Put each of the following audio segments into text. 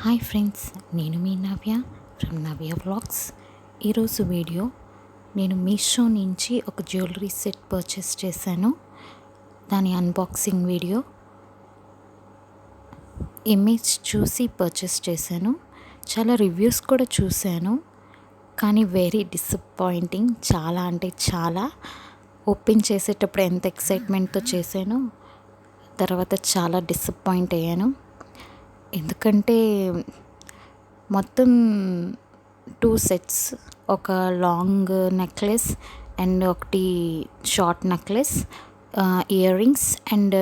Hi friends, నేను మీ నవ్య from NavyaVlogs. ఈరోజు video నేను మీషో నుంచి ఒక జ్యువెలరీ సెట్ పర్చేస్ చేశాను. దాని అన్బాక్సింగ్ వీడియో. ఇమేజ్ చూసి పర్చేస్ చేశాను. చాలా రివ్యూస్ కూడా చూశాను, కానీ వెరీ డిసప్పాయింటింగ్. చాలా అంటే చాలా. ఓపెన్ చేసేటప్పుడు ఎంత ఎక్సైట్మెంట్తో చేశానో తర్వాత చాలా డిసప్పాయింట్ అయ్యాను. ఎందుకంటే మొత్తం 2 సెట్స్, ఒక లాంగ్ నెక్లెస్ అండ్ ఒకటి short necklace, ear rings and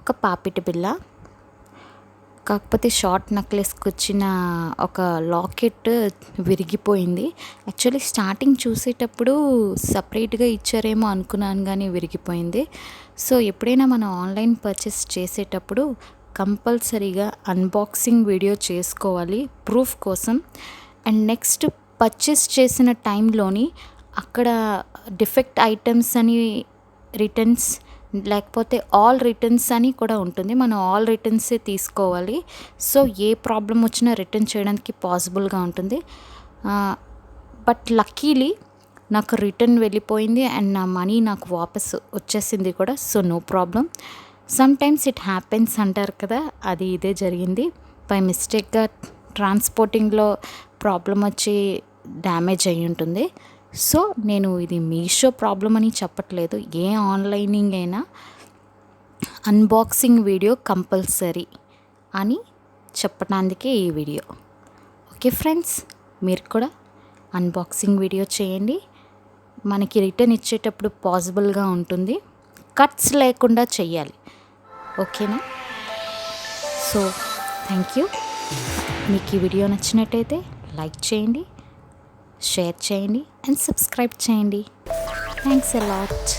ఒక పాపిటి బిళ్ళ. కాకపోతే షార్ట్ నెక్లెస్కి వచ్చిన ఒక లాకెట్ విరిగిపోయింది. యాక్చువల్లీ స్టార్టింగ్ చూసేటప్పుడు సపరేట్గా ఇచ్చారేమో అనుకున్నాను, కానీ విరిగిపోయింది. సో ఎప్పుడైనా మనం ఆన్లైన్ పర్చేస్ చేసేటప్పుడు కంపల్సరీగా అన్బాక్సింగ్ వీడియో చేసుకోవాలి ప్రూఫ్ కోసం. అండ్ నెక్స్ట్ పర్చేస్ చేసిన టైంలోని అక్కడ డిఫెక్ట్ ఐటమ్స్ అని రిటర్న్స్, లేకపోతే ఆల్ రిటర్న్స్ అని కూడా ఉంటుంది. మనం ఆల్ రిటర్న్సే తీసుకోవాలి. సో ఏ ప్రాబ్లం వచ్చినా రిటర్న్ చేయడానికి పాసిబుల్గా ఉంటుంది. బట్ లక్కీలీ నాకు రిటర్న్ వెళ్ళిపోయింది అండ్ నా మనీ నాకు వాపస్ వచ్చేసింది కూడా. So no problem. Sometimes it happens అంటారు కదా, అది ఇదే జరిగింది. బై మిస్టేక్గా ట్రాన్స్పోర్టింగ్లో ప్రాబ్లం వచ్చి డ్యామేజ్ అయ్యి ఉంటుంది. సో నేను ఇది మీషో ప్రాబ్లం అని చెప్పట్లేదు. ఏ ఆన్లైనింగ్ అయినా అన్బాక్సింగ్ వీడియో కంపల్సరీ అని చెప్పడానికే ఈ వీడియో. ఓకే ఫ్రెండ్స్, మీరు కూడా అన్బాక్సింగ్ వీడియో చేయండి. మనకి రిటర్న్ ఇచ్చేటప్పుడు పాసిబుల్గా ఉంటుంది. కట్స్ లేకుండా చెయ్యాలి, ఓకేనా? So thank you. మీకు ఈ వీడియో నచ్చినట్టయితే లైక్ చేయండి, షేర్ చేయండి అండ్ సబ్స్క్రైబ్ చేయండి. Thanks a lot.